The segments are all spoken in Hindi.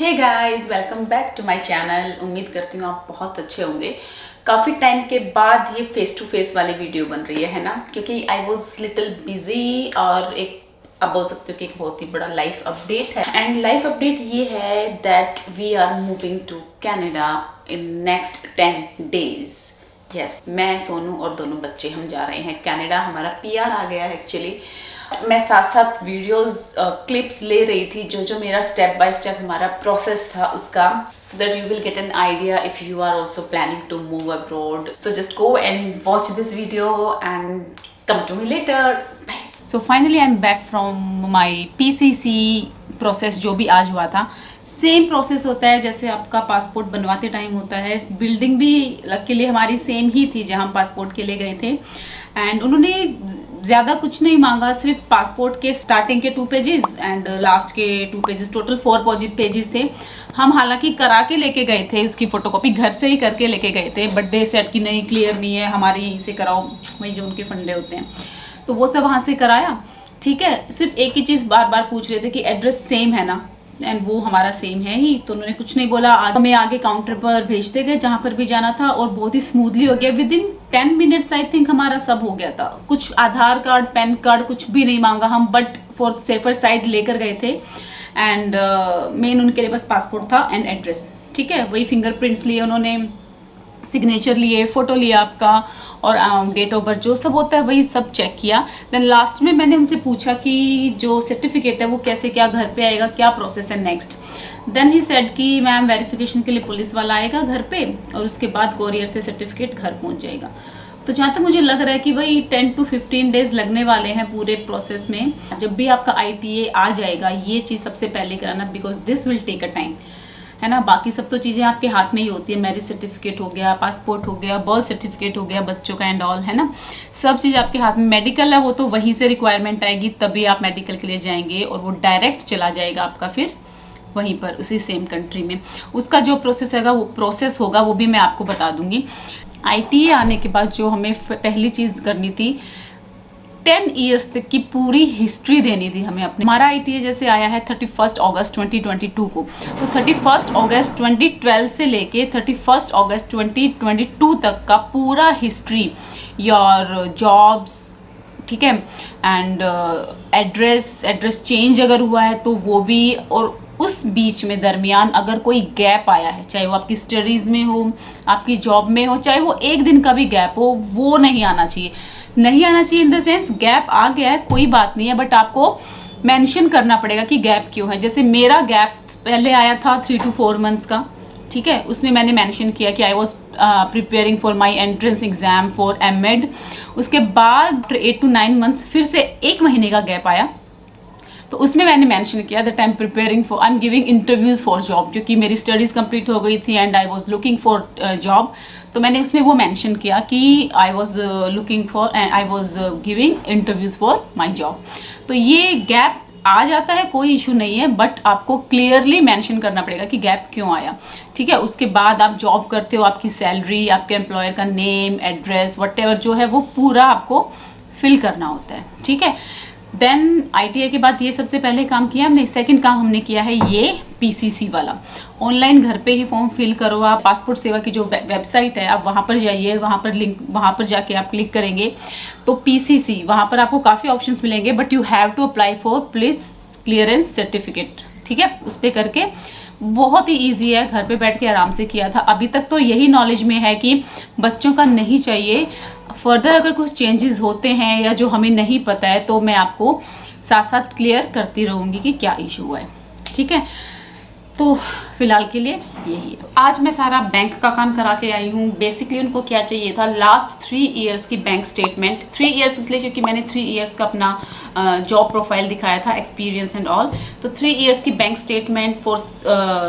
Hey guys, welcome back to my channel. उम्मीद करती हूँ आप बहुत अच्छे होंगे। काफ़ी टाइम के बाद ये फेस टू फेस वाली वीडियो बन रही है ना, क्योंकि आई वॉज लिटिल बिजी और एक आप बोल सकते हो कि एक बहुत ही बड़ा लाइफ अपडेट है। एंड लाइफ अपडेट ये है that we are moving to Canada in next 10 days। Yes, मैं सोनू और दोनों बच्चे हम जा रहे हैं कनाडा। हमारा पीआर आ गया है एक्चुअली। मैं साथ साथ वीडियोस क्लिप्स ले रही थी जो मेरा स्टेप बाय स्टेप हमारा प्रोसेस था उसका, so that you will get an idea if you are also planning to move abroad. So just go and watch this video and come to me later. Bye. So finally I'm back from my PCC process जो भी आज हुआ था। सेम प्रोसेस होता है जैसे आपका पासपोर्ट बनवाते टाइम होता है। बिल्डिंग भी लकीली हमारी सेम ही थी जहाँ हम पासपोर्ट के लिए गए थे। एंड उन्होंने ज़्यादा कुछ नहीं मांगा, सिर्फ पासपोर्ट के स्टार्टिंग के 2 पेजेस एंड लास्ट के 2 पेजेस, टोटल 4 पेजेस थे। हम हालांकि करा के लेके गए थे, उसकी फ़ोटोकॉपी घर से ही करके लेके गए थे, बट दे सेड कि नहीं, क्लियर नहीं है, हमारे यहीं से कराओ, वही जो उनके फंडे होते हैं। तो वो सब वहाँ से कराया, ठीक है। सिर्फ एक ही चीज़ बार बार पूछ रहे थे कि एड्रेस सेम है ना, एंड वो हमारा सेम है ही। तो उन्होंने कुछ नहीं बोला, हमें आगे काउंटर पर भेजते गए जहाँ पर भी जाना था, और बहुत ही स्मूथली हो गया। With in 10 minutes I think हमारा सब हो गया था। कुछ आधार कार्ड, पैन कार्ड कुछ भी नहीं मांगा हम, बट फॉर सेफर साइड लेकर गए थे। एंड मेन उनके लिए बस पासपोर्ट था एंड एड्रेस, ठीक है। वही फिंगरप्रिंट्स लिए उन्होंने, सिग्नेचर लिए, फ़ोटो लिया आपका, और डेट ऑफ बर्थ जो सब होता है वही सब चेक किया। देन लास्ट में मैंने उनसे पूछा कि जो सर्टिफिकेट है वो कैसे, क्या घर पे आएगा, क्या प्रोसेस है नेक्स्ट। देन ही सेड कि मैम वेरिफिकेशन के लिए पुलिस वाला आएगा घर पे, और उसके बाद कोरियर से सर्टिफिकेट घर पहुंच जाएगा। तो जहाँ तक मुझे लग रहा है कि वही 10 to 15 days लगने वाले हैं पूरे प्रोसेस में। जब भी आपका ITA आ जाएगा, ये चीज़ सबसे पहले कराना, because this will take a time, है ना। बाकी सब तो चीज़ें आपके हाथ में ही होती है। मैरिज सर्टिफिकेट हो गया, पासपोर्ट हो गया, बर्थ सर्टिफिकेट हो गया बच्चों का एंड ऑल, है ना। सब चीज़ आपके हाथ में। मेडिकल है वो तो वहीं से रिक्वायरमेंट आएगी, तभी आप मेडिकल के लिए जाएंगे, और वो डायरेक्ट चला जाएगा आपका फिर वहीं पर उसी सेम कंट्री में। उसका जो प्रोसेस होगा वो भी मैं आपको बता दूंगी। ITA आने के बाद जो हमें पहली चीज़ करनी थी, 10 years तक की पूरी हिस्ट्री देनी थी हमें अपनी। हमारा ITA जैसे आया है 31 अगस्त 2022 को, तो 31 अगस्त 2012 से लेके 31 अगस्त 2022 तक का पूरा हिस्ट्री, योर जॉब्स, ठीक है, एंड एड्रेस चेंज अगर हुआ है तो वो भी, और उस बीच में दरमियान अगर कोई गैप आया है, चाहे वो आपकी स्टडीज़ में हो, आपकी जॉब में हो, चाहे वो एक दिन का भी गैप हो, वो नहीं आना चाहिए। नहीं आना चाहिए इन द सेंस, गैप आ गया है कोई बात नहीं है, बट आपको मेंशन करना पड़ेगा कि गैप क्यों है। जैसे मेरा गैप पहले आया था 3 to 4 months का, ठीक है। उसमें मैंने मेंशन किया कि I was preparing for my entrance exam for MED। उसके बाद 8 to 9 months फिर से 1 महीने का गैप आया, तो उसमें मैंने मेंशन किया that I am giving interviews for job, क्योंकि मेरी स्टडीज़ कंप्लीट हो गई थी and I was looking for job. तो मैंने उसमें वो मेंशन किया कि I was looking for and I was giving interviews for my job. तो ये गैप आ जाता है, कोई इशू नहीं है, बट आपको क्लियरली मेंशन करना पड़ेगा कि गैप क्यों आया, ठीक है। उसके बाद आप जॉब करते हो, आपकी सैलरी, आपके एम्प्लॉयर का नेम, एड्रेस, व्हाटएवर जो है वो पूरा आपको फिल करना होता है, ठीक है। देन ITA के बाद ये सबसे पहले काम किया हमने। सेकंड काम हमने किया है ये PCC वाला। ऑनलाइन घर पे ही फॉर्म फिल करो आप। पासपोर्ट सेवा की जो वेबसाइट है, आप वहाँ पर जाइए, वहाँ पर लिंक, वहाँ पर जाके आप क्लिक करेंगे तो PCC, वहाँ पर आपको काफ़ी ऑप्शंस मिलेंगे, but you have to apply for police clearance certificate, ठीक है। उस पर करके बहुत ही ईजी है, घर पे बैठ के आराम से किया था। अभी तक तो यही नॉलेज में है कि बच्चों का नहीं चाहिए। फर्दर अगर कुछ चेंजेस होते हैं या जो हमें नहीं पता है तो मैं आपको साथ साथ क्लियर करती रहूँगी कि क्या इशू हुआ है, ठीक है। तो फिलहाल के लिए यही है। आज मैं सारा बैंक का काम करा के आई हूँ। बेसिकली उनको क्या चाहिए था, लास्ट 3 years की बैंक स्टेटमेंट। 3 years इसलिए क्योंकि मैंने 3 years का अपना जॉब प्रोफाइल दिखाया था, एक्सपीरियंस एंड ऑल। तो 3 years की bank statement for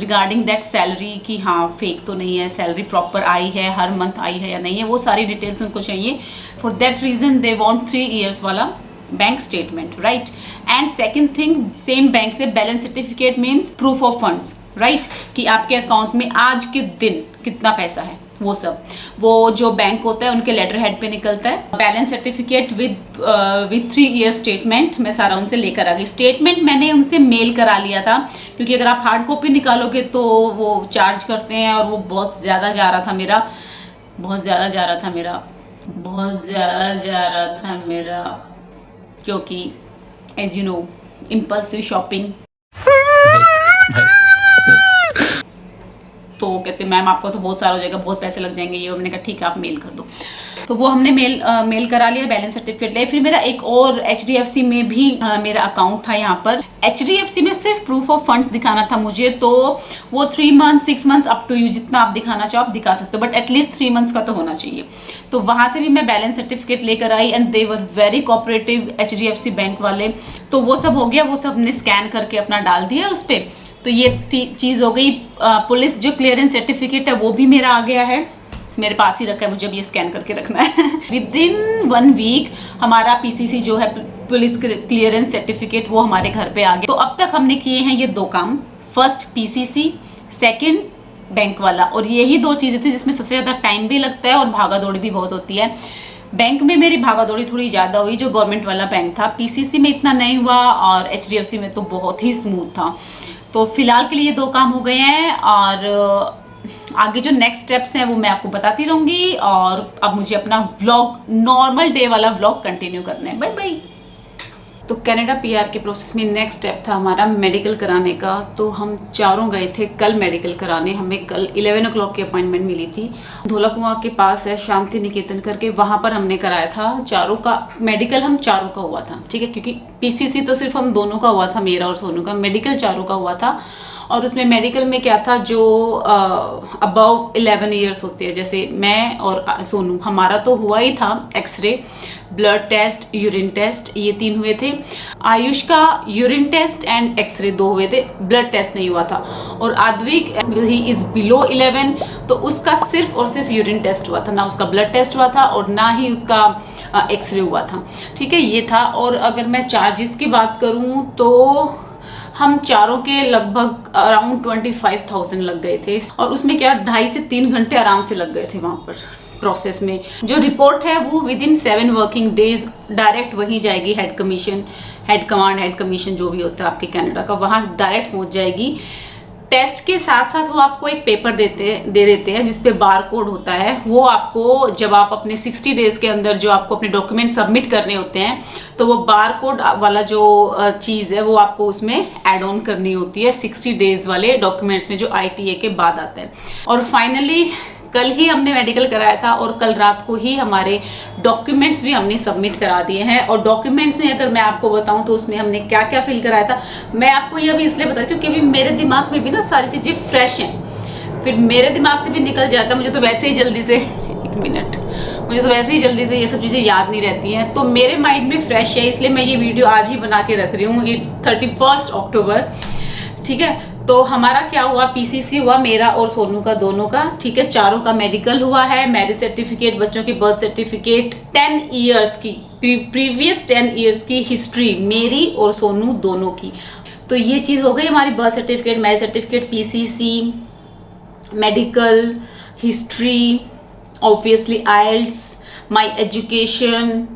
regarding that salary, कि हाँ फेक तो नहीं है, सैलरी प्रॉपर आई है, हर मंथ आई है या नहीं है, वो सारी डिटेल्स उनको चाहिए। For that reason they want 3 years वाला bank statement, right. And second thing, same bank से balance certificate means proof of funds, right, कि आपके अकाउंट में आज के दिन कितना पैसा है, वो सब, वो जो बैंक होता है उनके लेटर हेड पे निकलता है। Balance certificate with 3 year statement मैं सारा उनसे लेकर आ गई। स्टेटमेंट मैंने उनसे मेल करा लिया था, क्योंकि अगर आप हार्ड कॉपी निकालोगे तो वो चार्ज करते हैं, और वो बहुत ज़्यादा जा रहा था मेरा, क्योंकि as you know impulsive shopping. तो कहते मैम आपको तो बहुत सारा हो जाएगा, बहुत पैसे लग जाएंगे ये। मैंने कहा ठीक है आप मेल कर दो। तो वो हमने मेल करा लिया, बैलेंस सर्टिफिकेट ले। फिर मेरा एक और HDFC में भी मेरा अकाउंट था। यहाँ पर HDFC में सिर्फ प्रूफ ऑफ फंड्स दिखाना था मुझे, तो वो 3 month 6 months up to you, जितना आप दिखाना चाहो आप दिखा सकते हो, बट एटलीस्ट 3 मंथ्स का तो होना चाहिए। तो वहाँ से भी मैं बैलेंस सर्टिफिकेट लेकर आई, and they were very cooperative HDFC bank वाले। तो वो सब हो गया, वो सब हमने स्कैन करके अपना डाल दिया उस पर। तो ये चीज़ हो गई। पुलिस जो क्लियरेंस सर्टिफिकेट है वो भी मेरा आ गया है, मेरे पास ही रखा है, मुझे अब ये स्कैन करके रखना है। विदिन 1 वीक हमारा PCC जो है, पुलिस क्लियरेंस सर्टिफिकेट, वो हमारे घर पे आ गया। तो अब तक हमने किए हैं ये 2 काम, फर्स्ट PCC, सेकंड बैंक वाला। और यही 2 चीज़ें थी जिसमें सबसे ज़्यादा टाइम भी लगता है और भागा दौड़ी भी बहुत होती है। बैंक में मेरी भागा दौड़ी थोड़ी ज़्यादा हुई, जो गवर्नमेंट वाला बैंक था। PCC में इतना नहीं हुआ, और HDFC में तो बहुत ही स्मूथ था। तो फिलहाल के लिए 2 काम हो गए हैं, और आगे जो नेक्स्ट स्टेप्स हैं वो मैं आपको बताती रहूँगी। और अब मुझे अपना व्लॉग, नॉर्मल डे वाला व्लॉग कंटिन्यू करना है। Bye bye. तो कनाडा PR के प्रोसेस में नेक्स्ट स्टेप था हमारा मेडिकल कराने का। तो हम चारों गए थे कल मेडिकल कराने। हमें कल 11 o'clock की अपॉइंटमेंट मिली थी। धोला कुआं के पास है शांति निकेतन करके, वहाँ पर हमने कराया था चारों का मेडिकल। हम चारों का हुआ था, ठीक है, क्योंकि PCC तो सिर्फ हम दोनों का हुआ था, मेरा और सोनू का। मेडिकल चारों का हुआ था। और उसमें मेडिकल में क्या था, जो अबव 11 ईयर्स होते हैं, जैसे मैं और सोनू, हमारा तो हुआ ही था X-ray, blood test, urine test, ये 3 हुए थे। आयुष का यूरिन टेस्ट एंड एक्सरे 2 हुए थे, ब्लड टेस्ट नहीं हुआ था। और आद्विक, ही इज बिलो 11, तो उसका सिर्फ और सिर्फ यूरिन टेस्ट हुआ था, ना उसका ब्लड टेस्ट हुआ था और ना ही उसका एक्सरे हुआ था, ठीक है, ये था। और अगर मैं चार्जेस की बात करूँ तो हम चारों के लगभग अराउंड 25,000 लग गए थे। और उसमें क्या 2.5 से 3 घंटे आराम से लग गए थे वहाँ पर प्रोसेस में। जो रिपोर्ट है वो विदिन 7 वर्किंग डेज डायरेक्ट वहीं जाएगी, हेड कमांड, हेड कमीशन जो भी होता है आपके कनाडा का, वहाँ डायरेक्ट पहुँच जाएगी। टेस्ट के साथ साथ वो आपको एक पेपर दे देते हैं जिसपे बार कोड होता है। वो आपको जब आप अपने 60 डेज के अंदर जो आपको अपने डॉक्यूमेंट सबमिट करने होते हैं, तो वो बार कोड वाला जो चीज़ है वो आपको उसमें ऐड ऑन करनी होती है 60 डेज वाले डॉक्यूमेंट्स में, जो ITA के बाद आता है। और फाइनली कल ही हमने मेडिकल कराया था, और कल रात को ही हमारे डॉक्यूमेंट्स भी हमने सबमिट करा दिए हैं। और डॉक्यूमेंट्स में अगर मैं आपको बताऊं तो उसमें हमने क्या क्या फिल कराया था, मैं आपको ये अभी इसलिए बता, क्योंकि अभी मेरे दिमाग में भी ना सारी चीज़ें फ्रेश हैं। फिर मेरे दिमाग से भी निकल जाता, मुझे तो वैसे ही जल्दी से मुझे तो वैसे ही जल्दी से ये सब चीज़ें याद नहीं रहती हैं। तो मेरे माइंड में फ्रेश है, इसलिए मैं ये वीडियो आज ही बना के रख रही हूँ। इट्स 31 अक्टूबर, ठीक है। तो हमारा क्या हुआ, PCC हुआ मेरा और सोनू का, दोनों का, ठीक है। चारों का मेडिकल हुआ है, मैरिज सर्टिफिकेट, बच्चों की बर्थ सर्टिफिकेट, 10 ईयर्स की प्रीवियस 10 ईयर्स की हिस्ट्री मेरी और सोनू दोनों की। तो ये चीज़ हो गई हमारी, birth certificate, marriage certificate, PCC, medical history, obviously IELTS, my education,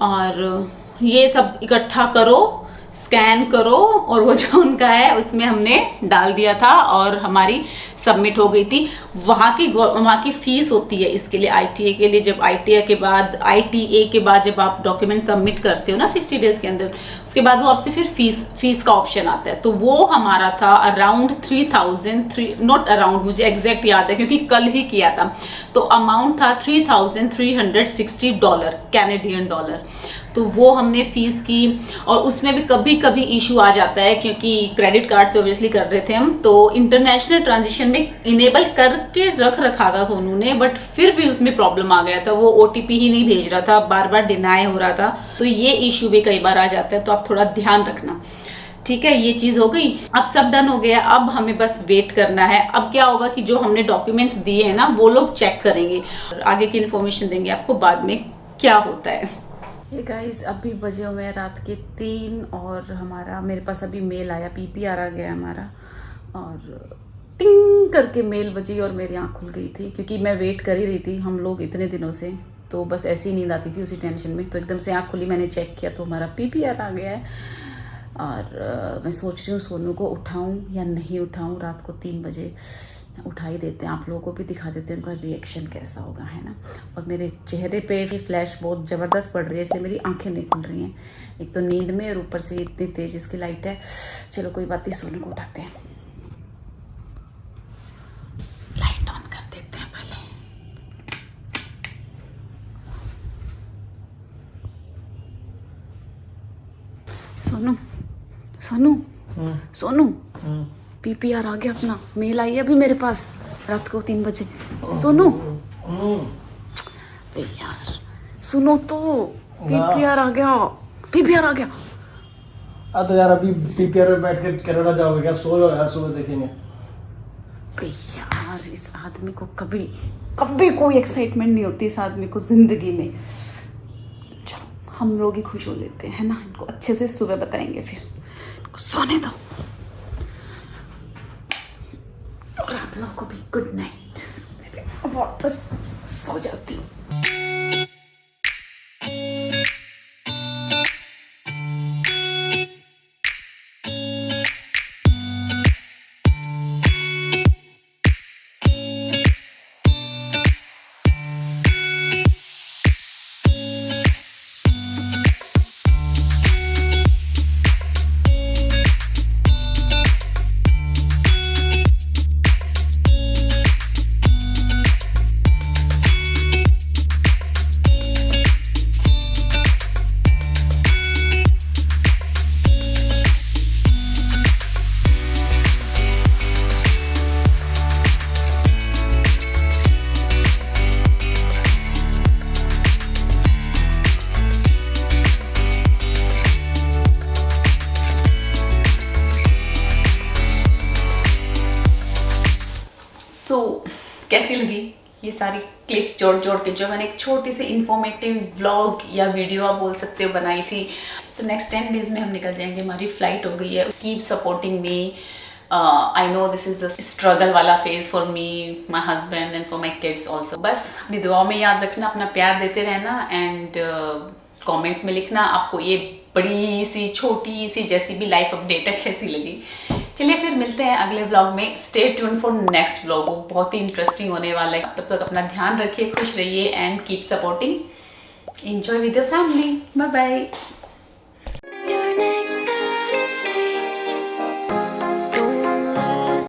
और ये सब इकट्ठा करो, स्कैन करो, और वो जो उनका है उसमें हमने डाल दिया था और हमारी सबमिट हो गई थी। वहाँ की फीस होती है इसके लिए, ITA के लिए। जब ITA के बाद जब आप डॉक्यूमेंट सबमिट करते हो ना 60 डेज के अंदर, उसके बाद वो आपसे फिर फीस का ऑप्शन आता है। तो वो हमारा था अराउंड 3,000, नॉट अराउंड, मुझे एग्जैक्ट याद है क्योंकि कल ही किया था। तो अमाउंट था $3,360 कैनेडियन डॉलर। तो वो हमने फीस की। और उसमें भी कभी कभी इशू आ जाता है, क्योंकि क्रेडिट कार्ड से ऑब्वियसली कर रहे थे हम, तो इंटरनेशनल ट्रांजेक्शन में इनेबल करके रख रखा था सोनू ने, बट फिर भी उसमें प्रॉब्लम आ गया था, वो OTP ही नहीं भेज रहा था, बार बार डिनाई हो रहा था। तो ये इशू भी कई बार आ जाता है, तो आप थोड़ा ध्यान रखना, ठीक है। ये चीज़ हो गई, अब सब डन हो गया। अब हमें बस वेट करना है। अब क्या होगा कि जो हमने डॉक्यूमेंट्स दिए हैं ना, वो लोग चेक करेंगे और आगे की इन्फॉर्मेशन देंगे आपको बाद में क्या होता है। ये गाइस अभी बजे हुए हैं रात के 3, और मेरे पास अभी मेल आया, PPR आ गया हमारा, और टिंग करके मेल बजी और मेरी आँख खुल गई थी, क्योंकि मैं वेट कर ही रही थी हम लोग इतने दिनों से, तो बस ऐसी नींद आती थी उसी टेंशन में। तो एकदम से आँख खुली, मैंने चेक किया तो हमारा PPR आ गया है। और मैं सोच रही हूँ सोनू को उठाऊँ या नहीं उठाऊँ। रात को 3 बजे उठा ही देते हैं, आप लोगों को भी दिखा देते हैं उनका रिएक्शन कैसा होगा, है ना। और मेरे चेहरे पे फ्लैश बहुत ज़बरदस्त पड़ रही है, इसलिए मेरी आंखें नहीं खुल रही हैं, एक तो नींद में और ऊपर से इतनी तेज इसकी लाइट है। चलो कोई बात नहीं, सोनू को उठाते हैं, लाइट ऑन कर देते हैं पहले। सोनू सोनू सोनू, PPR आ गया अपना, मेल आई है अभी मेरे पास रात को 3 बजे। सोनू यार सुनो तो, PPR आ गया, PPR आ गया। तो यार अभी PPR में बैठ के कनाडा जाओगे क्या? सो जाओ यार, सुबह देखेंगे। यार इस आदमी को कभी कभी कोई एक्साइटमेंट नहीं होती इस आदमी को जिंदगी में। चलो हम लोग ही खुश हो लेते हैं, है ना। इनको अच्छे से सुबह बताएंगे, फिर इनको सोने दो और आप लोगों को भी गुड नाइट। मैं वापस सो जाती हूँ। कैसी लगी ये सारी क्लिप्स जोड़ जोड़ के जो मैंने एक छोटी सी इंफॉर्मेटिव व्लॉग या वीडियो आप बोल सकते हो बनाई थी। तो नेक्स्ट 10 डेज में हम निकल जाएंगे, हमारी फ्लाइट हो गई है। Keep supporting me, I know this is a struggle वाला phase for me, my husband and for my kids also. बस अपनी दुआओं में याद रखना, अपना प्यार देते रहना एंड कमेंट्स में लिखना आपको ये बड़ी सी छोटी सी जैसी भी लाइफ अपडेट है कैसी लगी। चलिए फिर मिलते हैं अगले व्लॉग में। Stay tune for next vlog, वो बहुत ही इंटरेस्टिंग होने वाला है। तब तक अपना ध्यान रखिए, खुश रहिए and keep supporting, enjoy with your family. Bye bye.